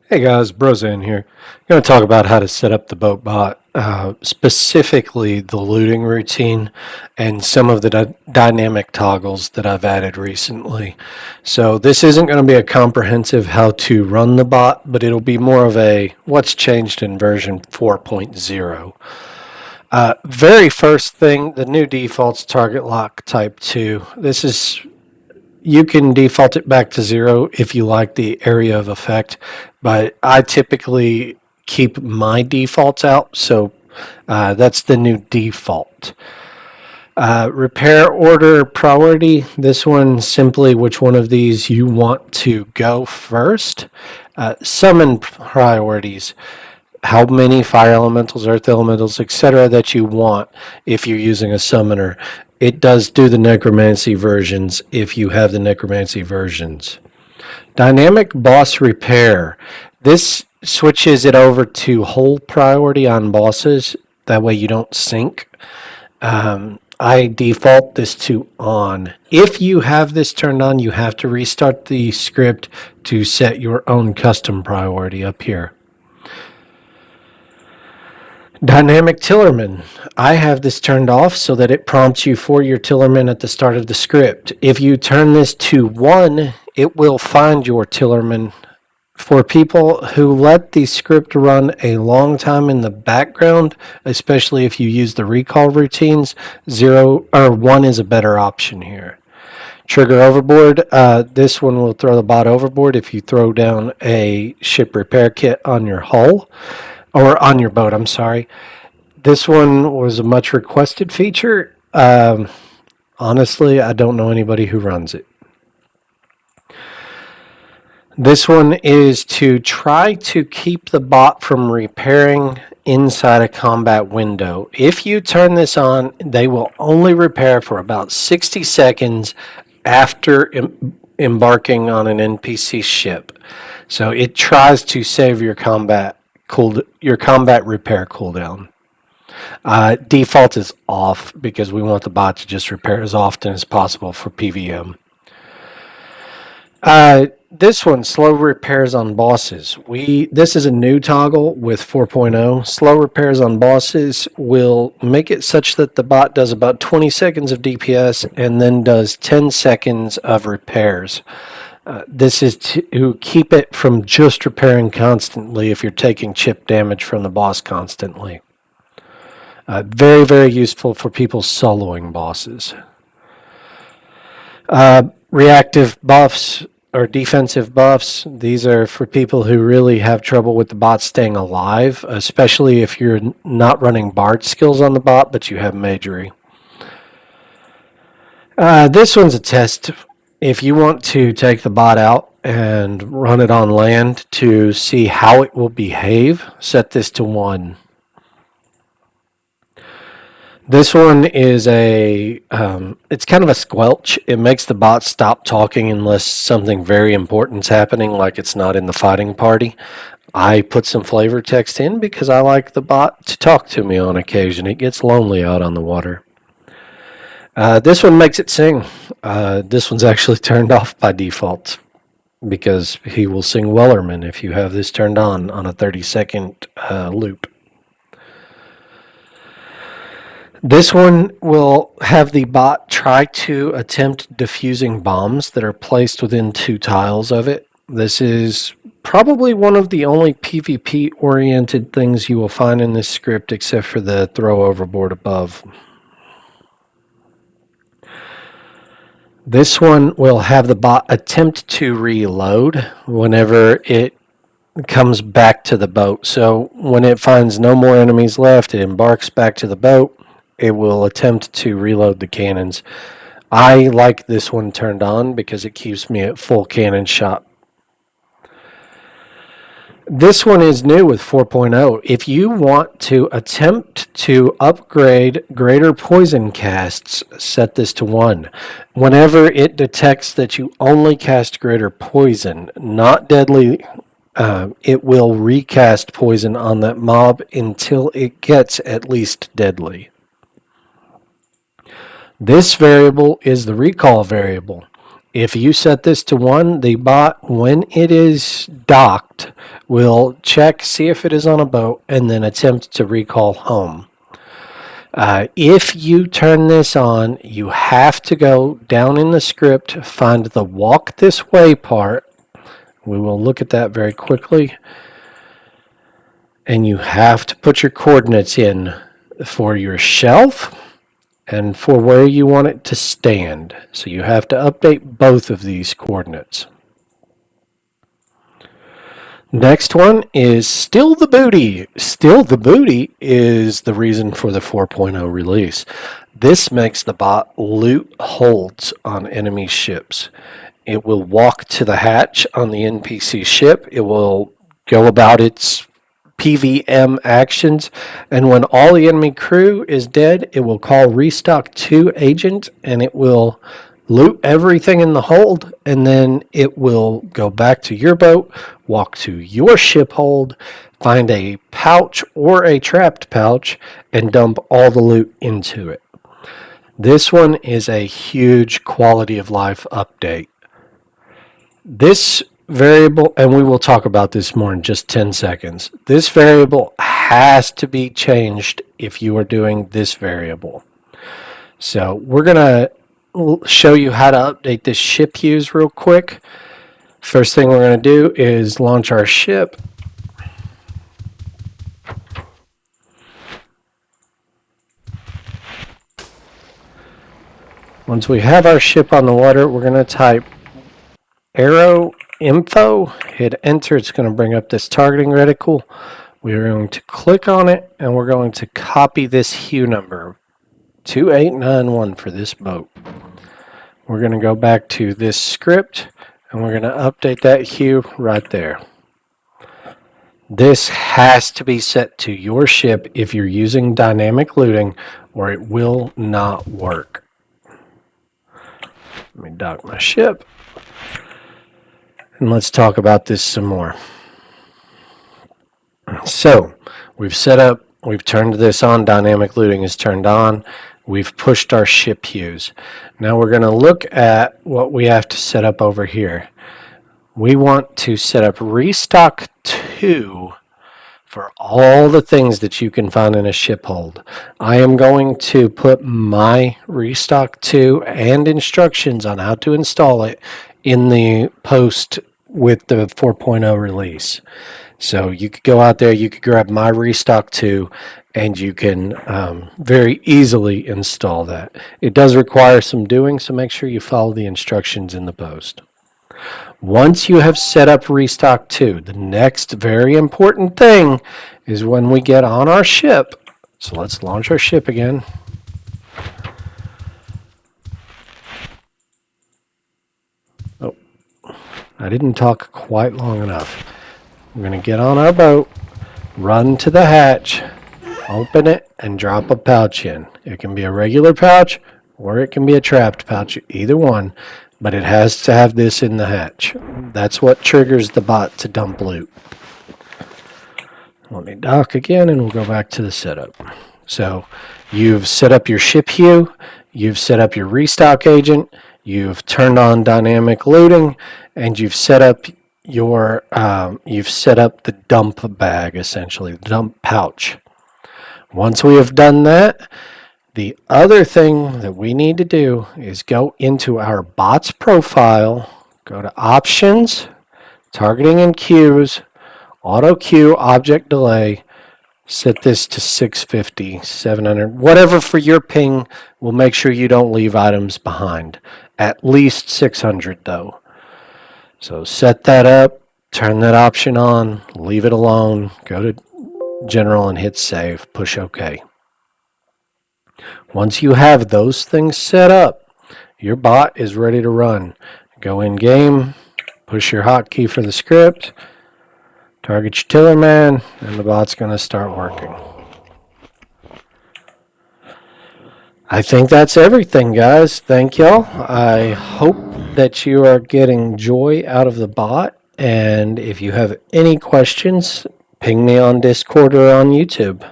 Hey guys, Brozan here. I'm going to talk about how to set up the boat bot, specifically the looting routine and some of the dynamic toggles that I've added recently. So this isn't going to be a comprehensive how to run the bot, but it'll be more of a what's changed in version 4.0. Very first thing, the new default's target lock type 2. You can default it back to 0 if you like the area of effect, but I typically keep my defaults out, so that's the new default. Repair order priority, this one simply which one of these you want to go first. Summon priorities, how many fire elementals, earth elementals, etc. that you want if you're using a summoner. It does do the necromancy versions if you have the necromancy versions. Dynamic boss repair. This switches it over to whole priority on bosses. That way you don't sync. I default this to on. If you have this turned on, you have to restart the script to set your own custom priority up here. Dynamic Tillerman. I have this turned off so that it prompts you for your Tillerman at the start of the script. If you turn this to 1, it will find your Tillerman. For people who let the script run a long time in the background, especially if you use the recall routines, 0 or 1 is a better option here. Trigger Overboard. This one will throw the bot overboard if you throw down a ship repair kit on your hull. Or on your boat, I'm sorry. This one was a much requested feature. Honestly, I don't know anybody who runs it. This one is to try to keep the bot from repairing inside a combat window. If you turn this on, they will only repair for about 60 seconds after embarking on an NPC ship. So it tries to save your combat repair cooldown. Default is off because we want the bot to just repair as often as possible for PVM. This one, slow repairs on bosses. This is a new toggle with 4.0. Slow repairs on bosses will make it such that the bot does about 20 seconds of DPS and then does 10 seconds of repairs. This is to keep it from just repairing constantly if you're taking chip damage from the boss constantly. Very, very useful for people soloing bosses. Reactive buffs or defensive buffs. These are for people who really have trouble with the bot staying alive, especially if you're not running bard skills on the bot, but you have magery. This one's a test. If you want to take the bot out and run it on land to see how it will behave, set this to 1. This one is it's kind of a squelch. It makes the bot stop talking unless something very important's happening, like it's not in the fighting party. I put some flavor text in because I like the bot to talk to me on occasion. It gets lonely out on the water. This one makes it sing. This one's actually turned off by default because he will sing Wellerman if you have this turned on a 30-second loop. This one will have the bot try to attempt defusing bombs that are placed within 2 tiles of it. This is probably one of the only PvP-oriented things you will find in this script except for the throw overboard above. This one will have the bot attempt to reload whenever it comes back to the boat. So when it finds no more enemies left, it embarks back to the boat. It will attempt to reload the cannons. I like this one turned on because it keeps me at full cannon shot. This one is new with 4.0. If you want to attempt to upgrade greater poison casts, set this to 1. Whenever it detects that you only cast greater poison, not deadly, it will recast poison on that mob until it gets at least deadly. This variable is the recall variable. If you set this to 1, the bot, when it is docked, will check, see if it is on a boat, and then attempt to recall home. If you turn this on, you have to go down in the script, find the walk this way part. We will look at that very quickly. And you have to put your coordinates in for your shelf and for where you want it to stand. So you have to update both of these coordinates. Next one is Still the Booty. Still the Booty is the reason for the 4.0 release. This makes the bot loot holds on enemy ships. It will walk to the hatch on the NPC ship. It will go about its PVM actions, and when all the enemy crew is dead, it will call Restock 2 agent, and it will loot everything in the hold, and then it will go back to your boat, walk to your ship hold, find a pouch or a trapped pouch, and dump all the loot into it. This one is a huge quality of life update. This variable, and we will talk about this more in just 10 seconds. This variable has to be changed if you are doing this variable. So we're going to show you how to update this ship use real quick. First thing we're going to do is launch our ship. Once we have our ship on the water, we're going to type arrow info, hit enter. It's going to bring up this targeting reticle. We are going to click on it, and we're going to copy this hue number 2891 for this boat. We're going to go back to this script, and we're going to update that hue right there. This has to be set to your ship if you're using dynamic looting, or it will not work. Let me dock my ship. And let's talk about this some more. So, we've turned this on, dynamic looting is turned on, we've pushed our ship hues. Now we're going to look at what we have to set up over here. We want to set up Restock 2 for all the things that you can find in a ship hold. I am going to put my Restock 2 and instructions on how to install it in the post with the 4.0 release. So you could go out there, you could grab my Restock 2, and you can very easily install that. It does require some doing, so make sure you follow the instructions in the post. Once you have set up Restock 2, the next very important thing is when we get on our ship. So let's launch our ship again. I didn't talk quite long enough. We're going to get on our boat, run to the hatch, open it, and drop a pouch in. It can be a regular pouch or it can be a trapped pouch, either one, but it has to have this in the hatch. That's what triggers the bot to dump loot. Let me dock again and we'll go back to the setup. So you've set up your ship hue, you've set up your restock agent, you've turned on dynamic looting, and you've set up your the dump bag, essentially, the dump pouch. Once we have done that, the other thing that we need to do is go into our bot's profile, go to options, targeting and queues, auto queue, object delay, set this to 650, 700, whatever for your ping. We'll make sure you don't leave items behind. At least 600 though. So set that up, turn that option on, leave it alone, go to general and hit save, push OK. Once you have those things set up, your bot is ready to run. Go in game, push your hotkey for the script, target your Tillerman, and the bot's going to start working. I think that's everything, guys. Thank y'all. I hope that you are getting joy out of the bot. And if you have any questions, ping me on Discord or on YouTube.